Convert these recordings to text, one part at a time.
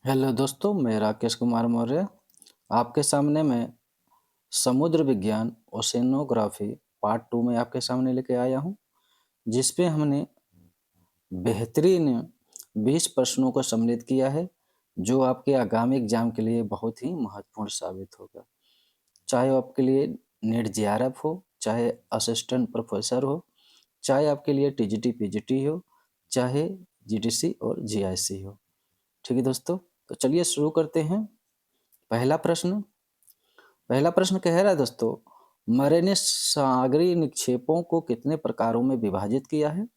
Hello दोस्तों, मैं राकेश कुमार मौर्य आपके सामने मैं समुद्र विज्ञान ओशेनोग्राफी पार्ट 2 में आपके सामने लेके आया हूँ, जिस पे हमने बेहतरीन 20 प्रश्नों को सम्मिलित किया है, जो आपके आगामी एग्जाम के लिए बहुत ही महत्वपूर्ण साबित होगा। चाहे वो आपके लिए नेट जेआरएफ हो, चाहे असिस्टेंट प्रोफेसर हो, चाहे आपके लिए टीजीटी पीजीटी हो, चाहे जीडीसी और जीआईसी हो। ठीक है दोस्तों, तो चलिए शुरू करते हैं। पहला प्रश्न पहला प्रश्न कह रहा है दोस्तों, मरे ने सागरीय निक्षेपों को कितने प्रकारों में विभाजित किया है?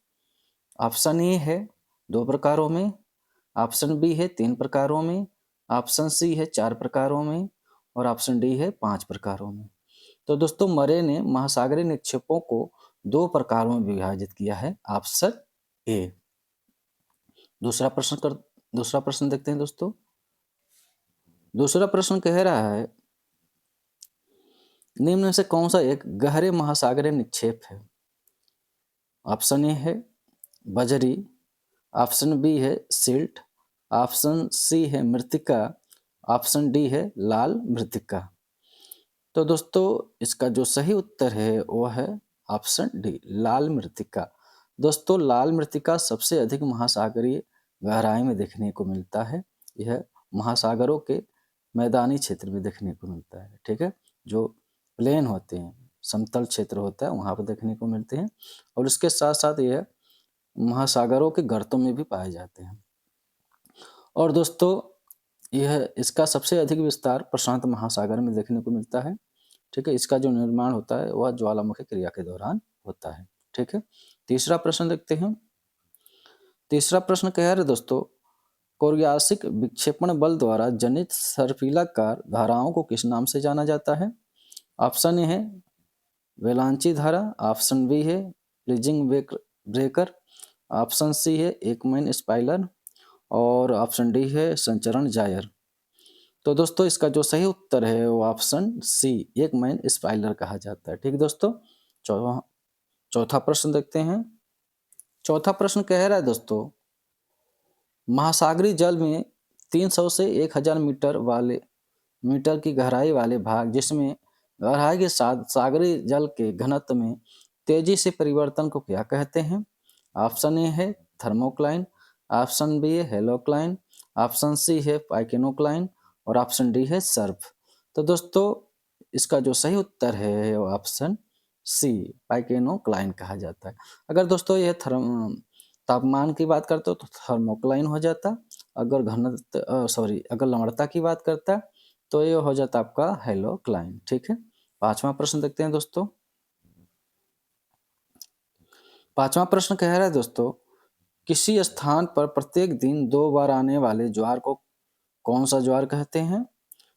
ऑप्शन ए है 2 प्रकारों में, ऑप्शन बी है 3 प्रकारों में, ऑप्शन सी है 4 प्रकारों में और ऑप्शन डी है 5 प्रकारों में। तो दोस्तों, मरे ने महासागरीय निक्षेपों को 2 प्रकारों में विभाजित किया है। ऑप्शन ए। दूसरा प्रश्न कर दूसरा प्रश्न देखते हैं दोस्तों। दूसरा प्रश्न कह रहा है, निम्न में से कौन सा एक गहरे महासागरीय निक्षेप है? ऑप्शन ए है बजरी, ऑप्शन बी है सिल्ट, ऑप्शन सी है मृत्तिका, ऑप्शन डी है लाल मृत्तिका। तो दोस्तों, इसका जो सही उत्तर है वो है ऑप्शन डी, लाल मृत्तिका। दोस्तों, लाल मृत्तिका सबसे अधिक महासागरीय गहराई में देखने को मिलता है। यह महासागरों के मैदानी क्षेत्र में देखने को मिलता है। ठीक है, जो प्लेन होते हैं, समतल क्षेत्र होता है, वहाँ पर देखने को मिलते हैं। और इसके साथ साथ यह महासागरों के गर्तों में भी पाए जाते हैं। और दोस्तों, यह इसका सबसे अधिक विस्तार प्रशांत महासागर में देखने को मिलता है। ठीक है, इसका जो निर्माण होता है वह ज्वालामुखी क्रिया के दौरान होता है। ठीक है, तीसरा प्रश्न देखते हैं। तीसरा प्रश्न कह रहे दोस्तों, कोरियासिक विक्षेपण बल द्वारा जनित सर्पिलाकार धाराओं को किस नाम से जाना जाता है? ऑप्शन ए है वेलांची धारा, ऑप्शन बी है प्लीजिंग ब्रेकर, ऑप्शन सी है एकमैन स्पाइलर और ऑप्शन डी है संचरण जायर। तो दोस्तों, इसका जो सही उत्तर है वो ऑप्शन सी, एकमैन स्पाइलर कहा जाता है। ठीक दोस्तों, चौथा प्रश्न देखते हैं। चौथा प्रश्न कह रहा है दोस्तों, महासागरीय जल में 300 से 1000 मीटर की गहराई वाले भाग, जिसमें गहराई के साथ सागरीय जल के घनत्व में तेजी से परिवर्तन को क्या कहते हैं? ऑप्शन ए है थर्मोक्लाइन, ऑप्शन बी है हेलोक्लाइन, ऑप्शन सी है पाइकेनोक्लाइन और ऑप्शन डी है सर्फ। तो दोस्तों, इसका जो सही उत्तर है वो ऑप्शन सी, पाइकेनोक्लाइन कहा जाता है। अगर दोस्तों यह तापमान की बात करते हो तो थर्मोक्लाइन हो जाता। अगर अगर लवणता की बात करता तो ये हो जाता आपका हेलोक्लाइन। ठीक है, पांचवा प्रश्न देखते हैं दोस्तों। पांचवा प्रश्न कह रहा है दोस्तों, किसी स्थान पर प्रत्येक दिन 2 बार आने वाले ज्वार को कौन सा ज्वार कहते हैं?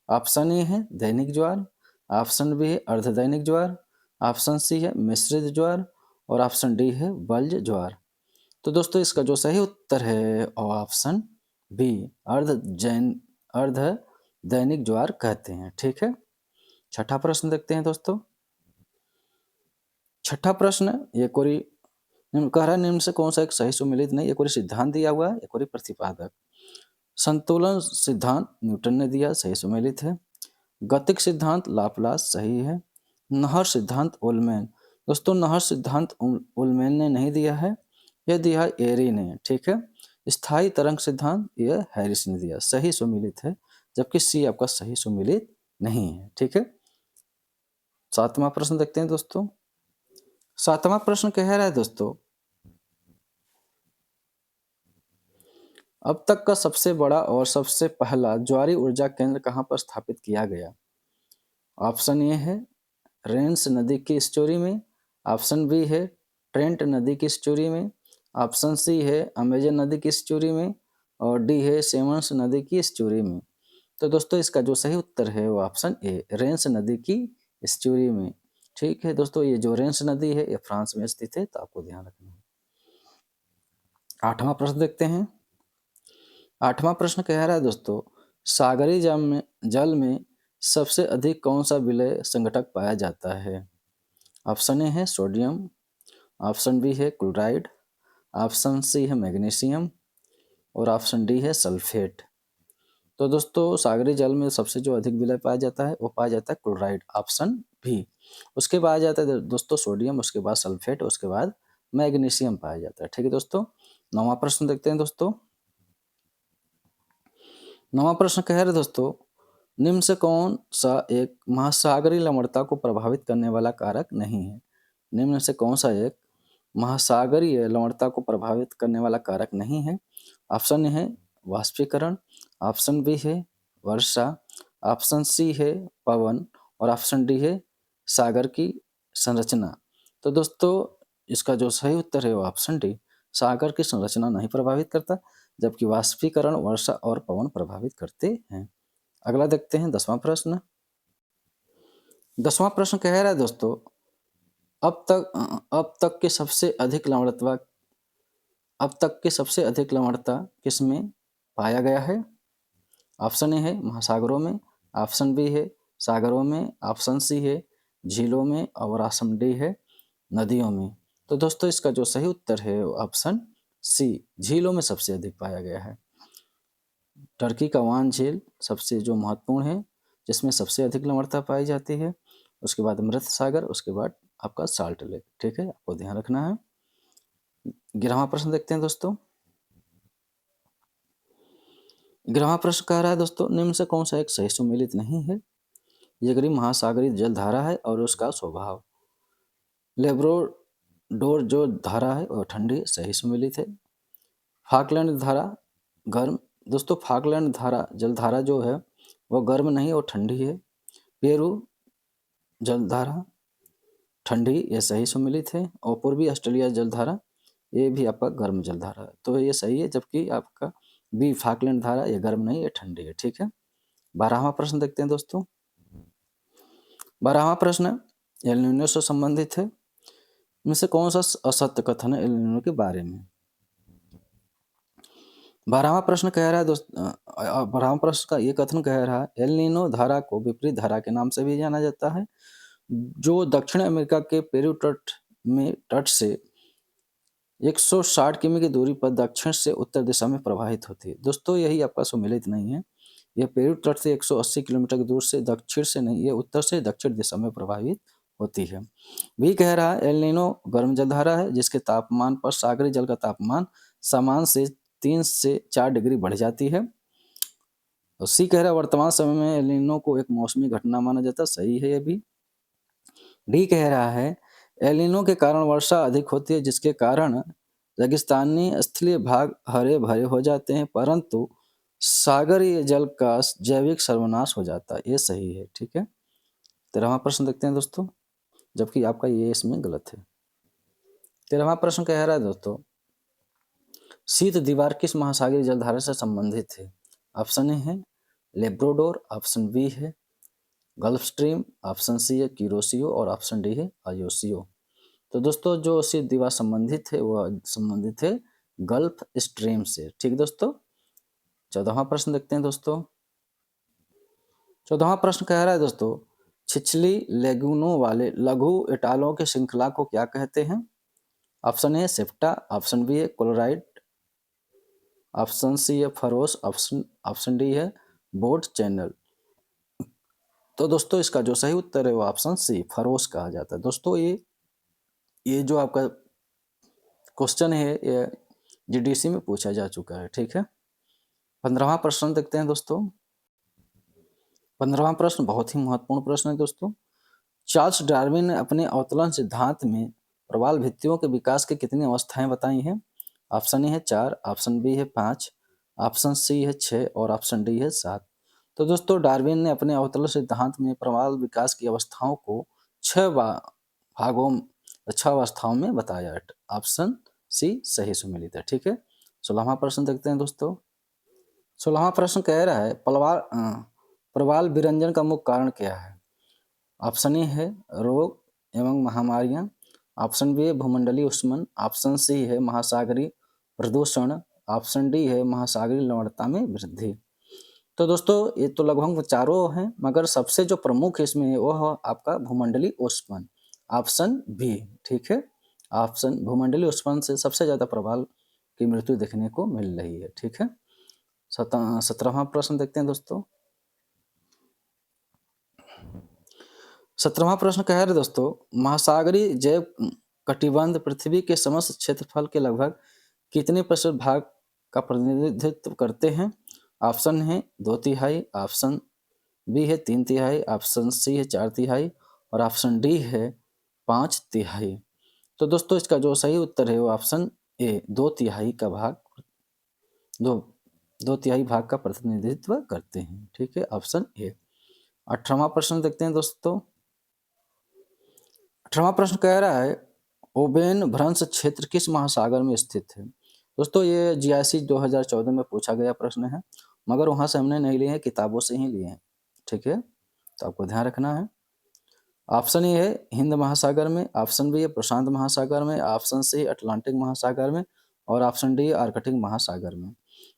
ऑप्शन ए है दैनिक ज्वार, ऑप्शन बी है अर्धदैनिक ज्वार, ऑप्शन सी है मिश्रित ज्वार और ऑप्शन डी है बल्ज ज्वार। तो दोस्तों, इसका जो सही उत्तर है वो ऑप्शन बी, अर्ध दैनिक ज्वार कहते हैं। ठीक है, छठा प्रश्न देखते हैं दोस्तों। छठा प्रश्न, ये कोई कह रहा है निम्न से कौन सा एक सही सुमेलित नहीं, ये कोई सिद्धांत दिया हुआ है, ये कोई प्रतिपादक। संतुलन सिद्धांत न्यूटन ने दिया, सही सुमेलित है। गतिक सिद्धांत लाप्लास, सही है। नहर सिद्धांत उलमैन, दोस्तों नहर सिद्धांत उलमैन ने नहीं दिया है, यह दिया है एरी ने। ठीक है, स्थायी तरंग सिद्धांत यह हैरिस ने दिया, सही सुमेलित है, जबकि सी आपका सही सुमेलित नहीं है। ठीक है, सातवां प्रश्न देखते हैं दोस्तों। सातवां प्रश्न कह रहा है दोस्तों, अब तक का सबसे बड़ा और सबसे पहला ज्वारीय ऊर्जा केंद्र कहाँ पर स्थापित किया गया? ऑप्शन ए है रेंस नदी की स्टोरी में, ऑप्शन बी है ट्रेंट नदी की स्टोरी में, ऑप्शन सी है अमेजन नदी की स्टोरी में और डी है सेमन्स नदी की स्टोरी में। तो दोस्तों, इसका जो सही उत्तर है वो ऑप्शन ए, रेंस नदी की स्टोरी में। ठीक है दोस्तों, ये जो रेंस नदी है ये फ्रांस में स्थित है, तो आपको ध्यान रखना है। आठवां प्रश्न देखते हैं। आठवां प्रश्न कह रहा है दोस्तों, सागरीय जल में सबसे अधिक कौन सा विलय संघटक पाया जाता है? ऑप्शन ए है सोडियम, ऑप्शन बी है क्लोराइड, ऑप्शन सी है मैग्नीशियम और ऑप्शन डी है सल्फेट। तो दोस्तों सागरी जल में सबसे जो अधिक विलय पाया जाता है वो पाया जाता है क्लोराइड, ऑप्शन बी। उसके बाद आ जाता है दोस्तों सोडियम, उसके बाद सल्फेट, उसके बाद मैग्नीशियम पाया जाता है। ठीक है दोस्तों। 9वां प्रश्न देखते हैं दोस्तों। 9वां प्रश्न कह रहे हैं दोस्तों, निम्न से कौन सा एक महासागरीय लवणता को प्रभावित करने वाला कारक नहीं है? निम्न से कौन सा एक महासागरीय लवणता को प्रभावित करने वाला कारक नहीं है? ऑप्शन ए है वाष्पीकरण, ऑप्शन बी है वर्षा, ऑप्शन सी है पवन और ऑप्शन डी है सागर की संरचना। तो दोस्तों इसका जो सही उत्तर है वो ऑप्शन डी, सागर की संरचना नहीं प्रभावित करता, जबकि वाष्पीकरण, वर्षा और पवन प्रभावित करते हैं। अगला देखते हैं 10वां प्रश्न। 10वां प्रश्न कह रहा है दोस्तों, अब तक के सबसे अधिक लवणता अब तक के सबसे अधिक लवणता किसमें पाया गया है? ऑप्शन ए है महासागरों में, ऑप्शन बी है सागरों में, ऑप्शन सी है झीलों में और ऑप्शन डी है नदियों में। तो दोस्तों इसका जो सही उत्तर है वो ऑप्शन सी, झीलों में सबसे अधिक पाया गया है। टर्की का वान झील सबसे जो महत्वपूर्ण है, जिसमें सबसे अधिक लवणता पाई जाती है। उसके बाद मृत सागर, उसके बाद आपका साल्ट लेक। ठीक है, आपको ध्यान रखना है। 11वां प्रश्न देखते हैं दोस्तों। 11वां प्रश्न कह रहा है दोस्तों, निम्न से कौन सा एक सही सुमेलित नहीं है? यगरी महासागरीय जल धारा है और उसका स्वभाव। लेब्रोडोर जो धारा है वह ठंडी, सही सुमेलित है। फाकलैंड धारा गर्म, दोस्तों फाकलैंड धारा जलधारा जो है वह गर्म नहीं और ठंडी है। पेरू जलधारा ठंडी, ये सही सुमेलित है। और पूर्वी ऑस्ट्रेलिया जलधारा ये भी आपका गर्म जलधारा है, तो ये सही है। जबकि आपका बी फाकलैंड धारा ये गर्म नहीं, ये ठंडी है। ठीक है। 12वां प्रश्न देखते हैं दोस्तों। 12वां प्रश्न एल नीनो से संबंधित है। इनमें से कौन सा असत्य कथन है एल नीनो के बारे में? 12वां प्रश्न कह रहा है दोस्त 12वां प्रश्न का ये कथन कह रहा है, एल नीनो धारा को विपरीत धारा के नाम से भी जाना जाता है, जो दक्षिण अमेरिका के पेरू तट से 160 किमी की दूरी पर दक्षिण से उत्तर दिशा में प्रवाहित होती है। दोस्तों यही आपका सुमेलित नहीं है। यह पेरू तट से 180 किलोमीटर की दूर से दक्षिण से नहीं, ये उत्तर से दक्षिण दिशा में प्रवाहित होती है। भी कह रहा है एल नीनो गर्म जलधारा है, जिसके तापमान पर सागरी जल का तापमान सामान्य से 3 से 4 डिग्री बढ़ जाती है। और सी कह रहा है वर्तमान समय में एल नीनो को एक मौसमी घटना माना जाता है, सही है ये भी। डी कह रहा है एल नीनो के कारण वर्षा अधिक होती है, जिसके कारण रेगिस्तानी स्थलीय भाग हरे भरे हो जाते हैं, परंतु सागरीय जल का जैविक सर्वनाश हो जाता है, ये सही है। ठीक है। 13वां प्रश्न देखते हैं दोस्तों, जबकि आपका ये इसमें गलत है। 13वां प्रश्न कह रहा है दोस्तों, शीत दीवार किस महासागरीय जलधारा से संबंधित है? ऑप्शन ए है लेब्रोडोर, ऑप्शन बी है गल्फ स्ट्रीम, ऑप्शन सी है किरोसियो और ऑप्शन डी है आयोसियो। तो दोस्तों जो शीत दीवार संबंधित है वह संबंधित है गल्फ स्ट्रीम से। ठीक दोस्तों। 14वां प्रश्न देखते हैं दोस्तों। 14वां प्रश्न कह रहा है दोस्तों, छिछली लेगुनों वाले लघु एटालों की श्रृंखला को क्या कहते हैं? Option A septa, option B है क्लोराइड, ऑप्शन सी है फरोस, ऑप्शन डी है बोट चैनल। तो दोस्तों इसका जो सही उत्तर है वो ऑप्शन सी फरोस कहा जाता है। दोस्तों ये जो आपका क्वेश्चन है ये जीडीसी में पूछा जा चुका है। ठीक है। 15वां प्रश्न देखते हैं दोस्तों। 15वां प्रश्न बहुत ही महत्वपूर्ण प्रश्न है दोस्तों। चार्ल्स डार्विन ने अपने अवतरण सिद्धांत में प्रवाल भित्तियों के विकास की कितनी अवस्थाएं बताई हैं? ऑप्शन ए है 4, ऑप्शन बी है 5, ऑप्शन सी है 6 और ऑप्शन डी है 7। तो दोस्तों डार्विन ने अपने अवतरण सिद्धांत में प्रवाल विकास की अवस्थाओं को 6 भागों 6 अवस्थाओं में बताया है। ऑप्शन सी सही सुमेलित है। ठीक है। 16वां प्रश्न देखते हैं दोस्तों। 16वां प्रश्न कह रहा है प्रवाल विरंजन का मुख्य कारण क्या है? ऑप्शन ए है रोग एवं महामारियां, ऑप्शन बी है भूमंडलीय उष्मन, ऑप्शन सी है महासागरीय प्रदूषण, ऑप्शन डी है महासागरीय लवणता में वृद्धि। तो दोस्तों ये तो लगभग चारों हैं, मगर सबसे जो प्रमुख इसमें है वो है आपका भूमंडलीय उष्मन, ऑप्शन बी। ठीक है। ऑप्शन भूमंडलीय उष्मन से सबसे ज्यादा प्रवाल की मृत्यु देखने को मिल रही है। ठीक है। 17वां प्रश्न देखते हैं दोस्तों। 17वां प्रश्न कह रहे दोस्तों, महासागरीय जैव कटिबंध पृथ्वी के समस्त क्षेत्रफल के लगभग कितने प्रतिशत भाग का प्रतिनिधित्व करते हैं? ऑप्शन है 2/3, ऑप्शन बी है 3/3, ऑप्शन सी है 4/3 और ऑप्शन डी है 5/3। तो दोस्तों इसका जो सही उत्तर है वो ऑप्शन ए 2/3 का भाग, 2/3 भाग का प्रतिनिधित्व करते हैं। ठीक है, ऑप्शन ए। 18वां प्रश्न देखते हैं दोस्तों। 18वां प्रश्न कह रहा है, ओबेन भ्रंश क्षेत्र किस महासागर में स्थित है? दोस्तों ये जीआईसी 2014 में पूछा गया प्रश्न है, मगर वहां से हमने नहीं लिए हैं, किताबों से ही लिए हैं। ठीक है, तो आपको ध्यान रखना है। ऑप्शन ए है हिंद महासागर में, ऑप्शन बी है प्रशांत महासागर में, ऑप्शन सी अटलांटिक महासागर में और ऑप्शन डी आर्कटिक महासागर में।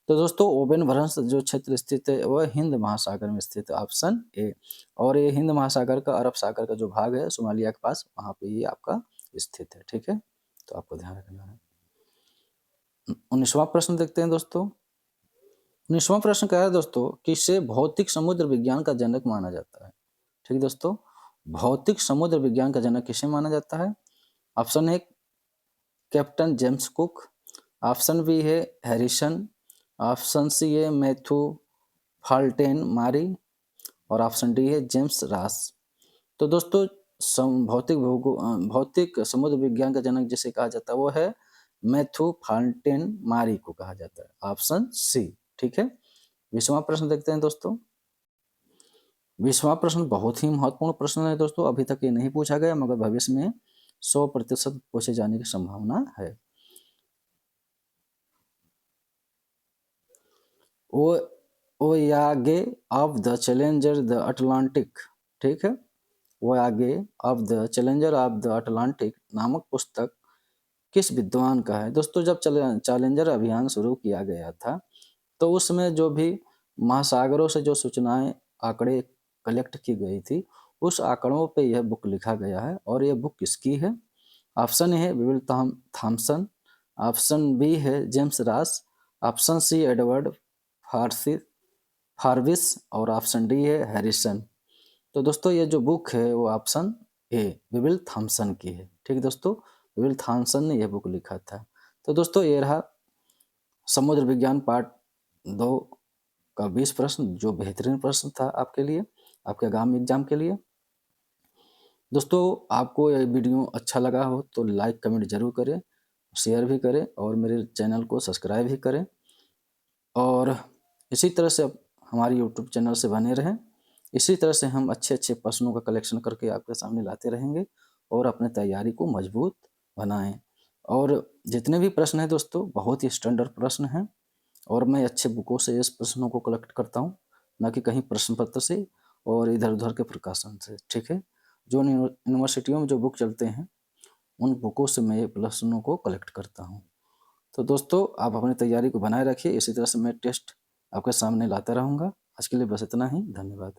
तो दोस्तों ओबेन भ्रंश जो क्षेत्र स्थित है वह हिंद महासागर में स्थित है, ऑप्शन ए। और ये हिंद महासागर का अरब सागर का जो भाग है सोमालिया के पास, वहां पे ये आपका स्थित है। ठीक है, तो आपको ध्यान रखना है। 19वां प्रश्न देखते हैं दोस्तों। 19वां प्रश्न कह रहा है दोस्तों, किसे भौतिक समुद्र विज्ञान का जनक माना जाता है? ठीक है दोस्तों, भौतिक समुद्र विज्ञान का जनक किसे माना जाता है? Option A captain James Cook, option B है हैरिसन, ऑप्शन सी है मैथ्यू फाल्टेन मारी और ऑप्शन डी है जेम्स रास। तो दोस्तों भौतिक समुद्र विज्ञान का जनक जिसे कहा जाता है वो है मैथ्यू फाल्टेन मारी को कहा जाता है, ऑप्शन सी। ठीक है, 20वां प्रश्न देखते हैं दोस्तों। 20वां प्रश्न बहुत ही महत्वपूर्ण प्रश्न है दोस्तों, अभी तक ये नहीं पूछा गया मगर भविष्य में 100% पूछे जाने की संभावना है। Voyage of the Challenger the Atlantic, ठीक है, voyage of the Challenger of the Atlantic नामक पुस्तक किस विद्वान का है? दोस्तों जब चैलेंजर अभियान शुरू किया गया था तो उसमें जो भी महासागरों से जो सूचनाएं आंकड़े कलेक्ट की गई थी उस आंकड़ों पे यह बुक लिखा गया है। और यह बुक किसकी है? ऑप्शन ए है विविल थॉमसन, ऑप्शन बी है जेम्स रास, ऑप्शन सी एडवर्ड फारविस और ऑप्शन डी है हैरिसन। तो दोस्तों ये जो बुक है वो ऑप्शन ए विविल थॉमसन की है। ठीक है दोस्तों, विविल थॉमसन ने यह बुक लिखा था। तो दोस्तों ये रहा समुद्र विज्ञान पार्ट 2 का 20 प्रश्न, जो बेहतरीन प्रश्न था आपके लिए, आपके आगामी एग्जाम के लिए। दोस्तों आपको यह वीडियो अच्छा लगा हो तो लाइक कमेंट जरूर करें, शेयर भी करें और मेरे चैनल को सब्सक्राइब भी करें। और इसी तरह से हमारे यूट्यूब चैनल से बने रहें। इसी तरह से हम अच्छे अच्छे प्रश्नों का कलेक्शन करके आपके सामने लाते रहेंगे और अपने तैयारी को मजबूत बनाएं। और जितने भी प्रश्न हैं दोस्तों बहुत ही स्टैंडर्ड प्रश्न हैं और मैं अच्छे बुकों से इस प्रश्नों को कलेक्ट करता हूं, ना कि कहीं प्रश्न पत्र से और इधर उधर के प्रकाशन से। ठीक है, जो यूनिवर्सिटियों में जो बुक चलते हैं उन बुकों से मैं ये प्रश्नों को कलेक्ट करता हूँ। तो दोस्तों आप अपनी तैयारी को बनाए रखिए, इसी तरह से मैं टेस्ट आपके सामने लाता रहूँगा। आज के लिए बस इतना ही, धन्यवाद।